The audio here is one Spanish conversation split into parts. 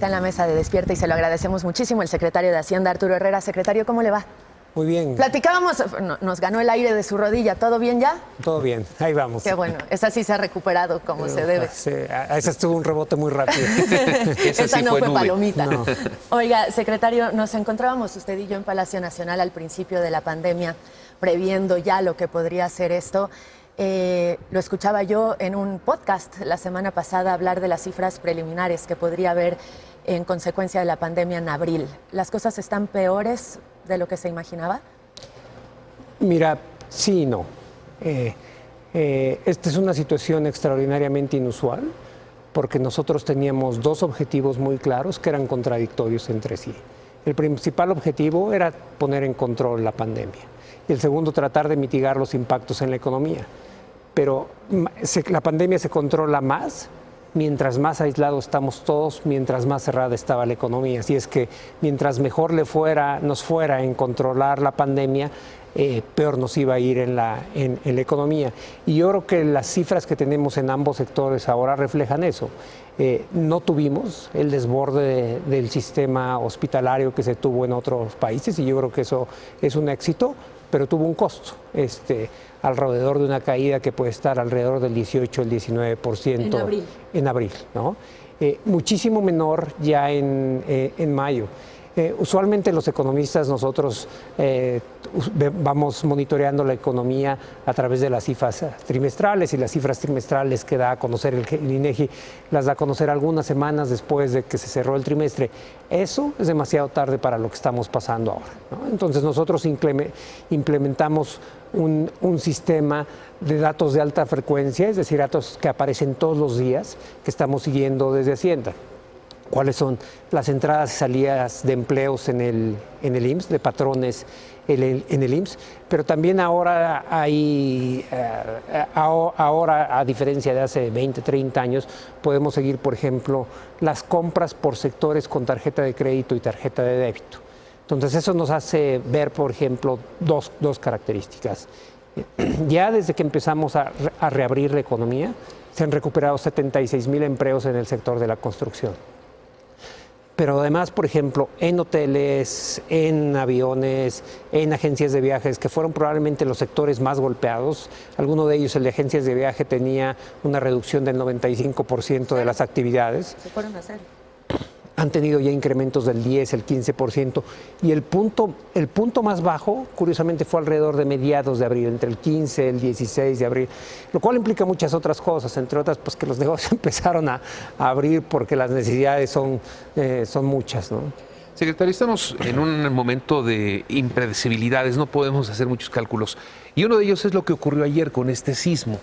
Está en la mesa de Despierta y se lo agradecemos muchísimo el secretario de Hacienda, Arturo Herrera. Secretario, ¿cómo le va? Muy bien. Platicábamos, nos ganó el aire de su rodilla. ¿Todo bien ya? Todo bien, ahí vamos. Qué bueno, esa sí se ha recuperado como se debe. Esa estuvo un rebote muy rápido. Esa sí no fue palomita. No. Oiga, secretario, nos encontrábamos usted y yo en Palacio Nacional al principio de la pandemia, previendo ya lo que podría ser esto. Lo escuchaba yo en un podcast la semana pasada hablar de las cifras preliminares que podría haber en consecuencia de la pandemia en abril. ¿Las cosas están peores de lo que se imaginaba? Mira, sí y no. Esta es una situación extraordinariamente inusual porque nosotros teníamos dos objetivos muy claros que eran contradictorios entre sí. El principal objetivo era poner en control la pandemia y el segundo, tratar de mitigar los impactos en la economía. Pero la pandemia se controla más mientras más aislados estamos todos, mientras más cerrada estaba la economía. Así es que mientras mejor nos fuera en controlar la pandemia, peor nos iba a ir en la economía. Y yo creo que las cifras que tenemos en ambos sectores ahora reflejan eso. No tuvimos el desborde del sistema hospitalario que se tuvo en otros países y yo creo que eso es un éxito, pero tuvo un costo, alrededor de una caída que puede estar alrededor del 18 al 19% en abril, ¿no? Muchísimo menor ya en mayo. Usualmente los economistas nosotros vamos monitoreando la economía a través de las cifras trimestrales y las cifras trimestrales que da a conocer el INEGI las da a conocer algunas semanas después de que se cerró el trimestre. Eso es demasiado tarde para lo que estamos pasando ahora, ¿no? Entonces nosotros implementamos un sistema de datos de alta frecuencia, es decir, datos que aparecen todos los días, que estamos siguiendo desde Hacienda. ¿Cuáles son las entradas y salidas de empleos en el IMSS, de patrones en el IMSS? Pero también ahora a diferencia de hace 20, 30 años, podemos seguir, por ejemplo, las compras por sectores con tarjeta de crédito y tarjeta de débito. Entonces eso nos hace ver, por ejemplo, dos características. Ya desde que empezamos a reabrir la economía, se han recuperado 76,000 empleos en el sector de la construcción. Pero además, por ejemplo, en hoteles, en aviones, en agencias de viajes, que fueron probablemente los sectores más golpeados. Alguno de ellos, el de agencias de viaje, tenía una reducción del 95% de las actividades. Se fueron a hacer. Han tenido ya incrementos del 10, el 15%. Y el punto más bajo, curiosamente, fue alrededor de mediados de abril, entre el 15 y el 16 de abril, lo cual implica muchas otras cosas, entre otras, pues que los negocios empezaron a abrir porque las necesidades son muchas, ¿no? Secretario, estamos en un momento de impredecibilidades, no podemos hacer muchos cálculos. Y uno de ellos es lo que ocurrió ayer con este sismo,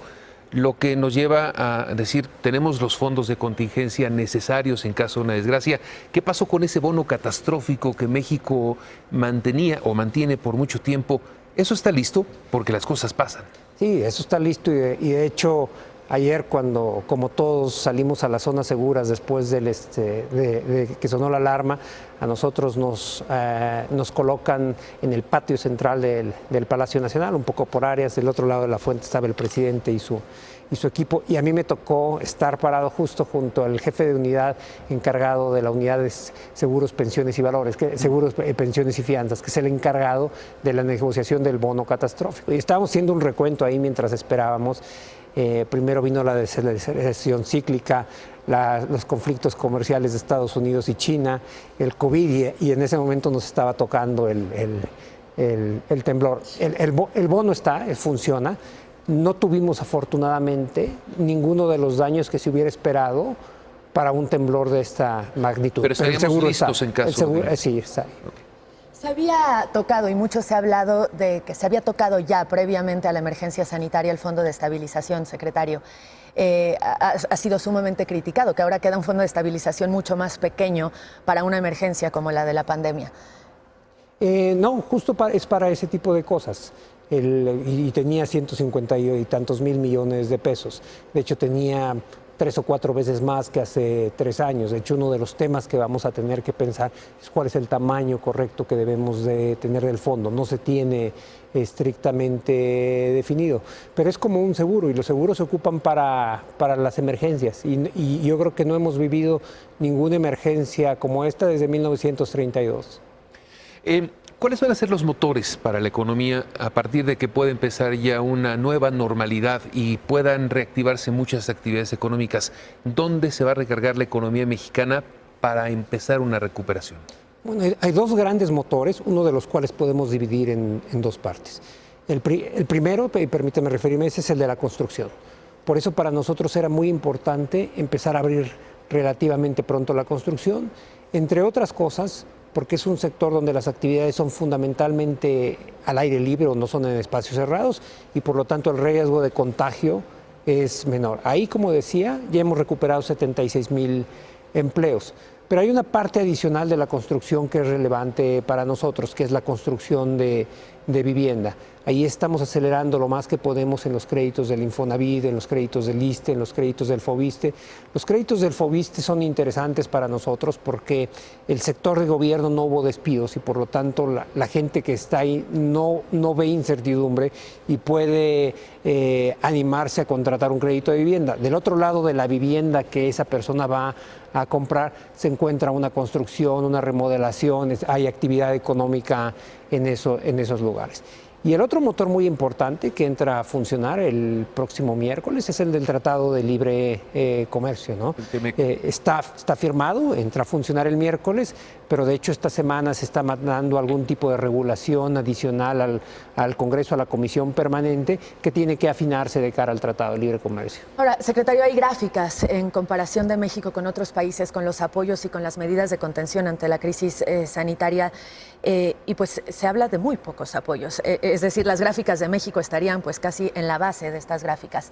lo que nos lleva a decir, tenemos los fondos de contingencia necesarios en caso de una desgracia. ¿Qué pasó con ese bono catastrófico que México mantenía o mantiene por mucho tiempo? ¿Eso está listo? Porque las cosas pasan. Sí, eso está listo y de hecho ayer cuando, como todos, salimos a las zonas seguras después de que sonó la alarma, a nosotros nos colocan en el patio central del Palacio Nacional, un poco por áreas. Del otro lado de la fuente estaba el presidente y su equipo, y a mí me tocó estar parado justo junto al jefe de unidad encargado de la unidad de seguros, pensiones y valores, seguros, pensiones y fianzas, que es el encargado de la negociación del bono catastrófico. Y estábamos haciendo un recuento ahí mientras esperábamos. Primero vino la desaceleración cíclica, los conflictos comerciales de Estados Unidos y China, el COVID, y en ese momento nos estaba tocando el temblor. El bono funciona. No tuvimos afortunadamente ninguno de los daños que se hubiera esperado para un temblor de esta magnitud. Pero estaríamos listos en caso de... Sí, está. Okay. Se había tocado, y mucho se ha hablado de que se había tocado ya previamente a la emergencia sanitaria el Fondo de Estabilización, secretario. Ha sido sumamente criticado, que ahora queda un fondo de estabilización mucho más pequeño para una emergencia como la de la pandemia. No, justo es para ese tipo de cosas. Y tenía 150 y tantos mil millones de pesos. De hecho, tenía 3 o 4 veces más que hace 3 años. De hecho, uno de los temas que vamos a tener que pensar es cuál es el tamaño correcto que debemos de tener del fondo. No se tiene estrictamente definido, pero es como un seguro y los seguros se ocupan para las emergencias y yo creo que no hemos vivido ninguna emergencia como esta desde 1932. ¿Cuáles van a ser los motores para la economía a partir de que pueda empezar ya una nueva normalidad y puedan reactivarse muchas actividades económicas? ¿Dónde se va a recargar la economía mexicana para empezar una recuperación? Bueno, hay dos grandes motores, uno de los cuales podemos dividir en dos partes. El primero, y permíteme referirme, ese es el de la construcción. Por eso para nosotros era muy importante empezar a abrir relativamente pronto la construcción, entre otras cosas, porque es un sector donde las actividades son fundamentalmente al aire libre o no son en espacios cerrados y por lo tanto el riesgo de contagio es menor. Ahí, como decía, ya hemos recuperado 76,000 empleos. Pero hay una parte adicional de la construcción que es relevante para nosotros, que es la construcción de vivienda. Ahí estamos acelerando lo más que podemos en los créditos del Infonavit, en los créditos del ISSSTE, en los créditos del FOVISSSTE. Los créditos del FOVISSSTE son interesantes para nosotros porque el sector de gobierno no hubo despidos y por lo tanto la gente que está ahí no ve incertidumbre y puede animarse a contratar un crédito de vivienda. Del otro lado de la vivienda que esa persona va a comprar se encuentra una construcción, una remodelación, hay actividad económica en esos lugares. Y el otro motor muy importante que entra a funcionar el próximo miércoles es el del Tratado de Libre Comercio, ¿no? Está firmado, entra a funcionar el miércoles, pero de hecho esta semana se está mandando algún tipo de regulación adicional al Congreso, a la Comisión Permanente, que tiene que afinarse de cara al Tratado de Libre Comercio. Ahora, secretario, hay gráficas en comparación de México con otros países, con los apoyos y con las medidas de contención ante la crisis sanitaria, y pues se habla de muy pocos apoyos. Es decir, las gráficas de México estarían pues casi en la base de estas gráficas.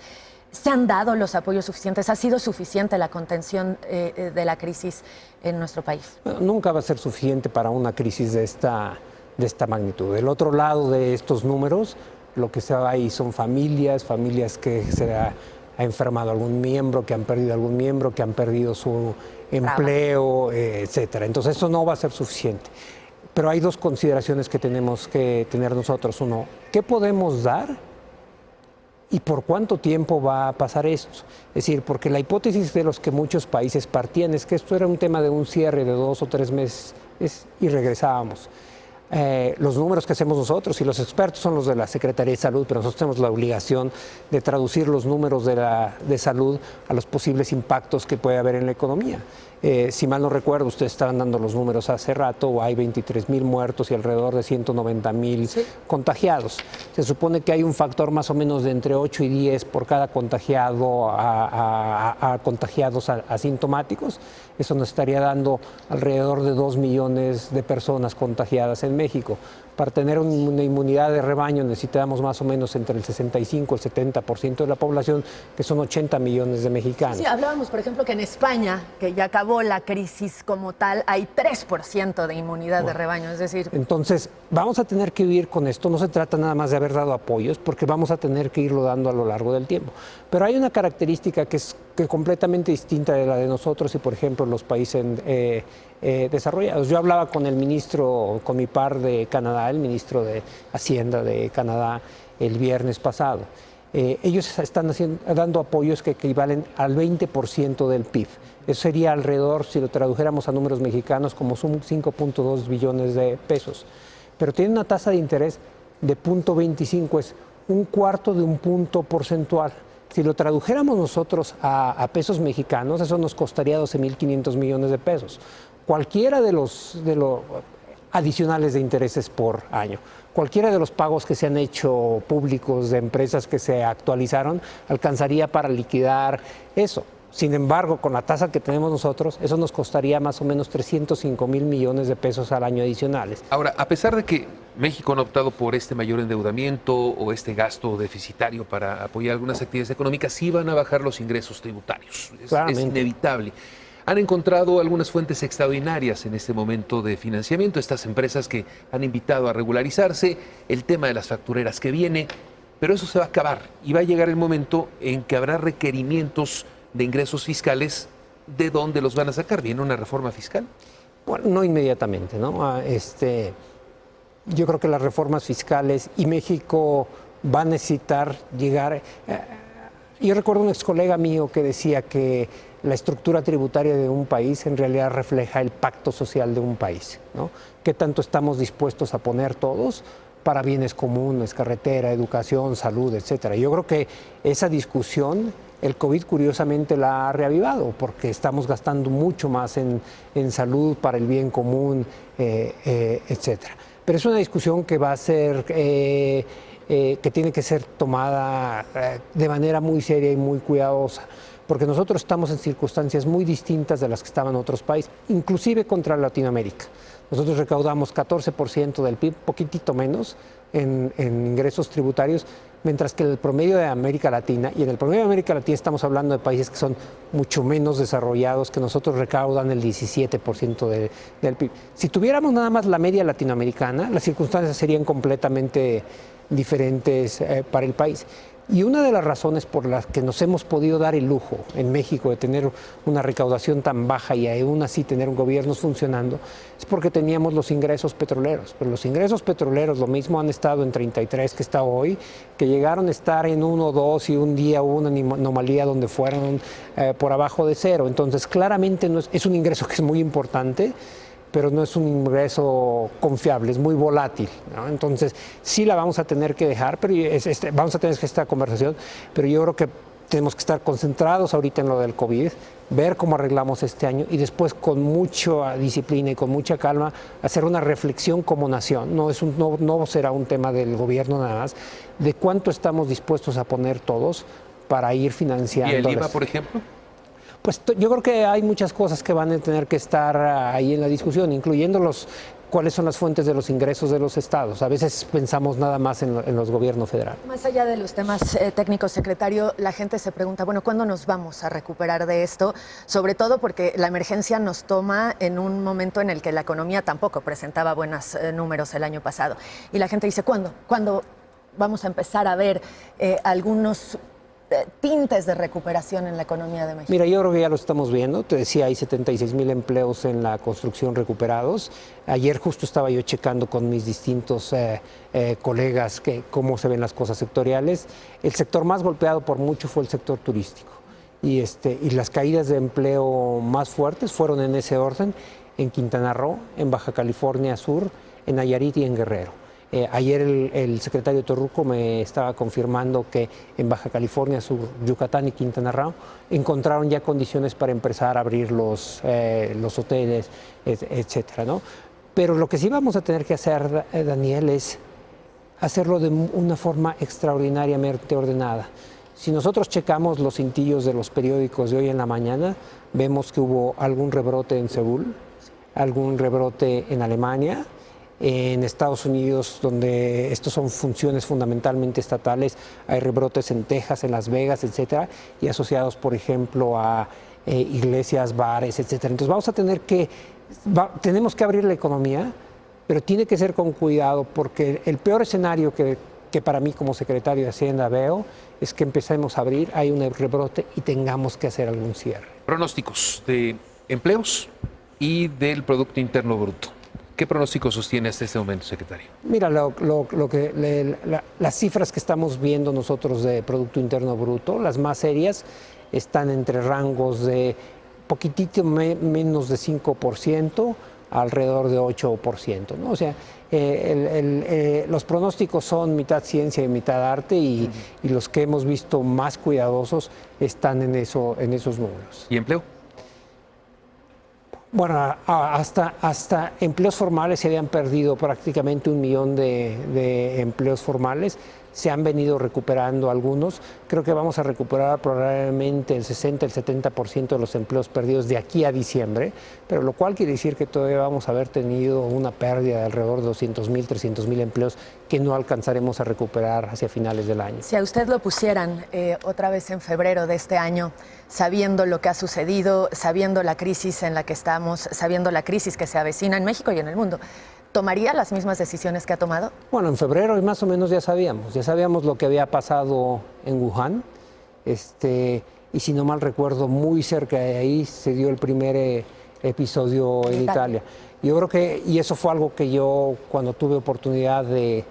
¿Se han dado los apoyos suficientes? ¿Ha sido suficiente la contención de la crisis en nuestro país? Bueno, nunca va a ser suficiente para una crisis de esta magnitud. Del otro lado de estos números, lo que se va ahí son familias que se ha enfermado algún miembro, que han perdido algún miembro, que han perdido su empleo, etcétera. Entonces eso no va a ser suficiente. Pero hay dos consideraciones que tenemos que tener nosotros. Uno, ¿qué podemos dar y por cuánto tiempo va a pasar esto? Es decir, porque la hipótesis de los que muchos países partían es que esto era un tema de un cierre de 2 o 3 meses y regresábamos. Los números que hacemos nosotros y los expertos son los de la Secretaría de Salud, pero nosotros tenemos la obligación de traducir los números de salud a los posibles impactos que puede haber en la economía. Si mal no recuerdo, ustedes estaban dando los números hace rato, hay 23,000 muertos y alrededor de 190,000 contagiados. Se supone que hay un factor más o menos de entre 8 y 10 por cada contagiado a contagiados asintomáticos. Eso nos estaría dando alrededor de 2 millones de personas contagiadas en México. Para tener una inmunidad de rebaño necesitamos más o menos entre el 65 y el 70% de la población, que son 80 millones de mexicanos. Sí, hablábamos, por ejemplo, que en España, que ya acabó la crisis como tal, hay 3% de inmunidad de rebaño, es decir... Entonces, vamos a tener que vivir con esto. No se trata nada más de haber dado apoyos, porque vamos a tener que irlo dando a lo largo del tiempo. Pero hay una característica que es completamente distinta de la de nosotros y, por ejemplo, los países desarrollados. Yo hablaba con el ministro, con mi par de Canadá, el ministro de Hacienda de Canadá, el viernes pasado. Ellos están dando apoyos que equivalen al 20% del PIB. Eso sería alrededor, si lo tradujéramos a números mexicanos, como son 5.2 billones de pesos. Pero tiene una tasa de interés de 0.25, es 1/4 de un punto porcentual. Si lo tradujéramos nosotros a pesos mexicanos, eso nos costaría 12,500 millones de pesos. Cualquiera de los adicionales de intereses por año. Cualquiera de los pagos que se han hecho públicos de empresas que se actualizaron alcanzaría para liquidar eso. Sin embargo, con la tasa que tenemos nosotros, eso nos costaría más o menos 305,000 millones de pesos al año adicionales. Ahora, a pesar de que México no ha optado por este mayor endeudamiento o este gasto deficitario para apoyar algunas actividades económicas, sí van a bajar los ingresos tributarios. Es inevitable. Han encontrado algunas fuentes extraordinarias en este momento de financiamiento, estas empresas que han invitado a regularizarse, el tema de las factureras que viene, pero eso se va a acabar y va a llegar el momento en que habrá requerimientos de ingresos fiscales, ¿de dónde los van a sacar? ¿Viene una reforma fiscal? Bueno, no inmediatamente, ¿no? Yo creo que las reformas fiscales y México va a necesitar llegar. Yo recuerdo un ex colega mío que decía que la estructura tributaria de un país en realidad refleja el pacto social de un país, ¿no? ¿Qué tanto estamos dispuestos a poner todos para bienes comunes, carretera, educación, salud, etcétera? Yo creo que esa discusión el COVID curiosamente la ha reavivado, porque estamos gastando mucho más en salud para el bien común, etcétera. Pero es una discusión que va a ser, que tiene que ser tomada de manera muy seria y muy cuidadosa, porque nosotros estamos en circunstancias muy distintas de las que estaban otros países, inclusive contra Latinoamérica. Nosotros recaudamos 14% del PIB, poquitito menos, en ingresos tributarios, mientras que el promedio de América Latina, y en el promedio de América Latina estamos hablando de países que son mucho menos desarrollados, que nosotros recaudan el 17% del PIB. Si tuviéramos nada más la media latinoamericana, las circunstancias serían completamente diferentes para el país. Y una de las razones por las que nos hemos podido dar el lujo en México de tener una recaudación tan baja y aún así tener un gobierno funcionando es porque teníamos los ingresos petroleros. Pero los ingresos petroleros lo mismo han estado en 33 que está hoy, que llegaron a estar en 1 o 2 y un día hubo una anomalía donde fueron por abajo de 0. Entonces claramente no es un ingreso que es muy importante, pero no es un ingreso confiable, es muy volátil, ¿no? Entonces sí la vamos a tener que dejar, pero vamos a tener que esta conversación, pero yo creo que tenemos que estar concentrados ahorita en lo del COVID, ver cómo arreglamos este año y después con mucha disciplina y con mucha calma hacer una reflexión como nación. No será un tema del gobierno nada más, de cuánto estamos dispuestos a poner todos para ir financiando. ¿Y el IVA, por ejemplo? Pues yo creo que hay muchas cosas que van a tener que estar ahí en la discusión, incluyendo cuáles son las fuentes de los ingresos de los estados. A veces pensamos nada más en los gobiernos federales. Más allá de los temas técnicos, secretario, la gente se pregunta, bueno, ¿cuándo nos vamos a recuperar de esto? Sobre todo porque la emergencia nos toma en un momento en el que la economía tampoco presentaba buenos números el año pasado. Y la gente dice, ¿cuándo? ¿Cuándo vamos a empezar a ver algunos tintes de recuperación en la economía de México? Mira, yo creo que ya lo estamos viendo. Te decía, hay 76,000 empleos en la construcción recuperados. Ayer justo estaba yo checando con mis distintos colegas cómo se ven las cosas sectoriales. El sector más golpeado por mucho fue el sector turístico. Y las caídas de empleo más fuertes fueron en ese orden, en Quintana Roo, en Baja California Sur, en Nayarit y en Guerrero. Ayer el secretario Torruco me estaba confirmando que en Baja California Sur, Yucatán y Quintana Roo encontraron ya condiciones para empezar a abrir los hoteles, etcétera, ¿no? Pero lo que sí vamos a tener que hacer, Daniel, es hacerlo de una forma extraordinariamente ordenada. Si nosotros checamos los cintillos de los periódicos de hoy en la mañana, vemos que hubo algún rebrote en Seúl, algún rebrote en Alemania. En Estados Unidos, donde estos son funciones fundamentalmente estatales, hay rebrotes en Texas, en Las Vegas, etcétera, y asociados, por ejemplo, a iglesias, bares, etcétera. Entonces tenemos que abrir la economía, pero tiene que ser con cuidado, porque el peor escenario que para mí como secretario de Hacienda veo es que empecemos a abrir, hay un rebrote y tengamos que hacer algún cierre. Pronósticos de empleos y del Producto Interno Bruto. ¿Qué pronóstico sostiene hasta este momento, secretario? Mira, las cifras que estamos viendo nosotros de Producto Interno Bruto, las más serias, están entre rangos de poquitito menos de 5%, alrededor de 8%, ¿no? O sea, los pronósticos son mitad ciencia y mitad arte y los que hemos visto más cuidadosos están en esos números. ¿Y empleo? Bueno, hasta empleos formales se habían perdido prácticamente 1 millón de empleos formales. Se han venido recuperando algunos. Creo que vamos a recuperar probablemente el 60, el 70% de los empleos perdidos de aquí a diciembre, pero lo cual quiere decir que todavía vamos a haber tenido una pérdida de alrededor de 200,000, 300,000 empleos que no alcanzaremos a recuperar hacia finales del año. Si a usted lo pusieran otra vez en febrero de este año, sabiendo lo que ha sucedido, sabiendo la crisis en la que estamos, sabiendo la crisis que se avecina en México y en el mundo, ¿tomaría las mismas decisiones que ha tomado? Bueno, en febrero más o menos ya sabíamos lo que había pasado en Wuhan, y y si no mal recuerdo, muy cerca de ahí se dio el primer episodio en Italia. Yo creo que, y eso fue algo que yo cuando tuve oportunidad de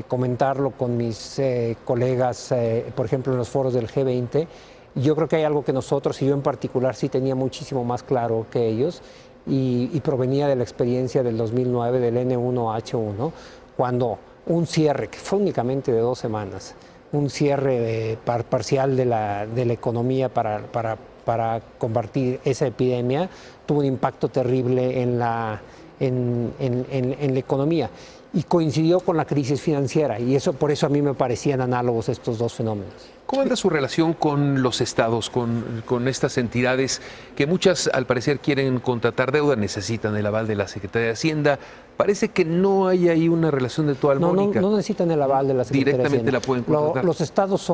comentarlo con mis colegas, por ejemplo en los foros del G20, yo creo que hay algo que nosotros, y yo en particular sí tenía muchísimo más claro que ellos, y provenía de la experiencia del 2009 del N1H1, cuando un cierre, que fue únicamente de 2 semanas, un cierre parcial de la economía para combatir esa epidemia, tuvo un impacto terrible en la economía. Y coincidió con la crisis financiera, y por eso a mí me parecían análogos estos dos fenómenos. ¿Cómo anda su relación con los estados, con estas entidades que muchas al parecer quieren contratar deuda, necesitan el aval de la Secretaría de Hacienda? Parece que no hay ahí una relación de toda armónica. No necesitan el aval de la Secretaría de Hacienda. Directamente la pueden contratar. Los estados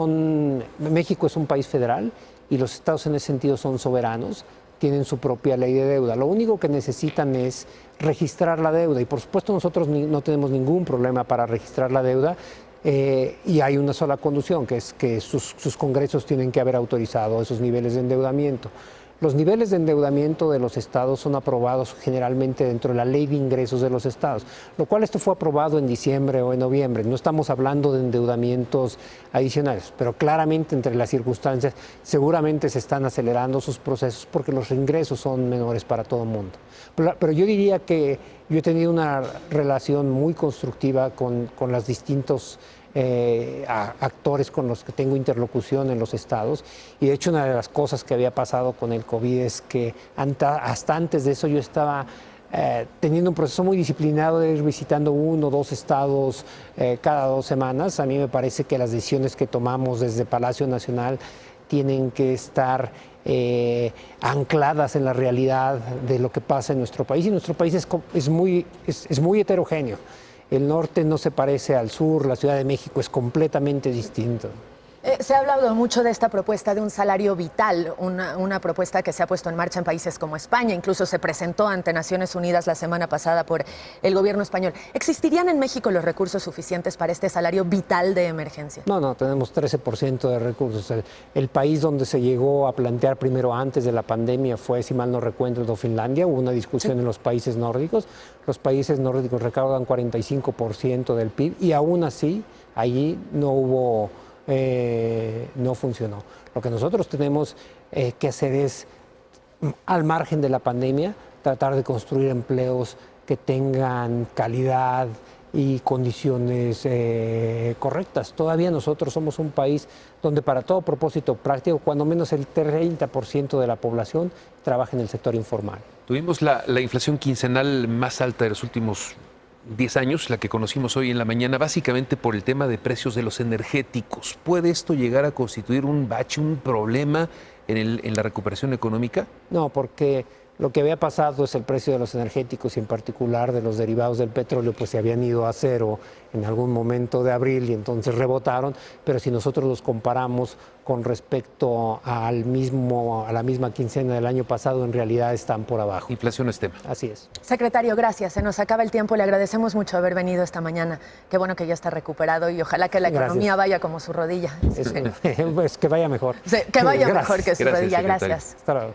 México es un país federal y los estados en ese sentido son soberanos, tienen su propia ley de deuda. Lo único que necesitan es registrar la deuda, y por supuesto nosotros no tenemos ningún problema para registrar la deuda, y hay una sola condición, que es que sus congresos tienen que haber autorizado esos niveles de endeudamiento. Los niveles de endeudamiento de los estados son aprobados generalmente dentro de la ley de ingresos de los estados, lo cual esto fue aprobado en diciembre o en noviembre. No estamos hablando de endeudamientos adicionales, pero claramente entre las circunstancias seguramente se están acelerando sus procesos porque los ingresos son menores para todo el mundo. Pero yo diría que yo he tenido una relación muy constructiva con los distintos actores con los que tengo interlocución en los estados, y de hecho una de las cosas que había pasado con el COVID es que hasta antes de eso yo estaba teniendo un proceso muy disciplinado de ir visitando 1 o 2 estados cada 2 semanas. A mí me parece que las decisiones que tomamos desde Palacio Nacional tienen que estar ancladas en la realidad de lo que pasa en nuestro país, y nuestro país es muy heterogéneo. El norte no se parece al sur, la Ciudad de México es completamente distinto. Se ha hablado mucho de esta propuesta de un salario vital, una propuesta que se ha puesto en marcha en países como España, incluso se presentó ante Naciones Unidas la semana pasada por el gobierno español. ¿Existirían en México los recursos suficientes para este salario vital de emergencia? No, tenemos 13% de recursos. El país donde se llegó a plantear primero antes de la pandemia fue, si mal no recuerdo, Finlandia. Hubo una discusión en los países nórdicos. Los países nórdicos recaudan 45% del PIB y aún así allí no funcionó. Lo que nosotros tenemos que hacer es, al margen de la pandemia, tratar de construir empleos que tengan calidad y condiciones correctas. Todavía nosotros somos un país donde para todo propósito práctico, cuando menos el 30% de la población trabaja en el sector informal. Tuvimos la inflación quincenal más alta de los últimos 10 años, la que conocimos hoy en la mañana, básicamente por el tema de precios de los energéticos. ¿Puede esto llegar a constituir un bache, un problema en la recuperación económica? No, porque lo que había pasado es el precio de los energéticos y en particular de los derivados del petróleo, pues se habían ido a cero en algún momento de abril y entonces rebotaron, pero si nosotros los comparamos con respecto a la misma quincena del año pasado, en realidad están por abajo. Inflación es tema. Así es. Secretario, gracias. Se nos acaba el tiempo. Le agradecemos mucho haber venido esta mañana. Qué bueno que ya está recuperado y ojalá que la economía vaya como su rodilla. Pues que vaya mejor. Sí, que vaya Gracias. mejor que su rodilla. Secretario. Gracias. Hasta luego.